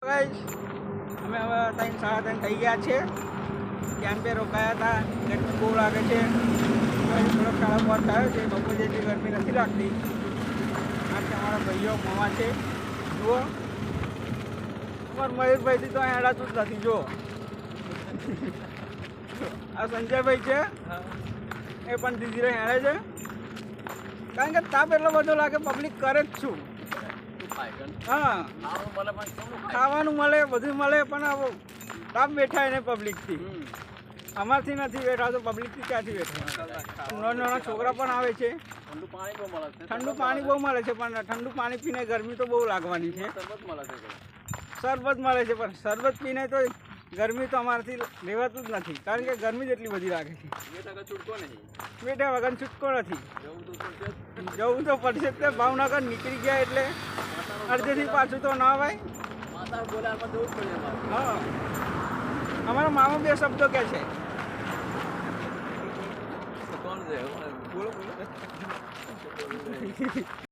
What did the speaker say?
Guys અમે હવે 3:30 થઈ ગયા છે. ત્યાં पे રોકાયા હતા. ગરમી બહુ લાગે છે. થોડોક સારો પહોંચ થયો છે. બપોર જેટલી ગરમી નથી લાગતી. આ છે અમારા ભાઈઓ મામા છે. જુઓ અમારા મયુરભાઈથી તો અહીં હેડાતું જ નથી. જુઓ આ સંજયભાઈ છે, એ પણ દીદી હેડે છે. કારણ કે તાપ એટલો બધો લાગે, પબ્લિક કરે જ છું. હા, ખાવાનું મળે, બધું મળે, પણ તાપ બેઠા એને પબ્લિકથી. અમારથી નથી બેઠા તો પબ્લિકથી ક્યાંથી બેઠા? નાના નાના છોકરા પણ આવે છે. ઠંડુ પાણી બહુ મળે છે, પણ ઠંડુ પાણી પીને ગરમી તો બહુ લાગવાની છે. શરબત મળે છે, પણ શરબત પીને તો ગરમી તો અમારાથી લેવાતું જ નથી. કારણ કે ગરમી જ એટલી બધી લાગે છે. બેઠા વગર છૂટકો નથી. જવું તો પડશે જ. ભાવનગર નીકળી ગયા એટલે અડધેથી પાછું તો ના ભાઈ. હા, અમારા મામા બે શબ્દો કે છે. બોલો બોલો.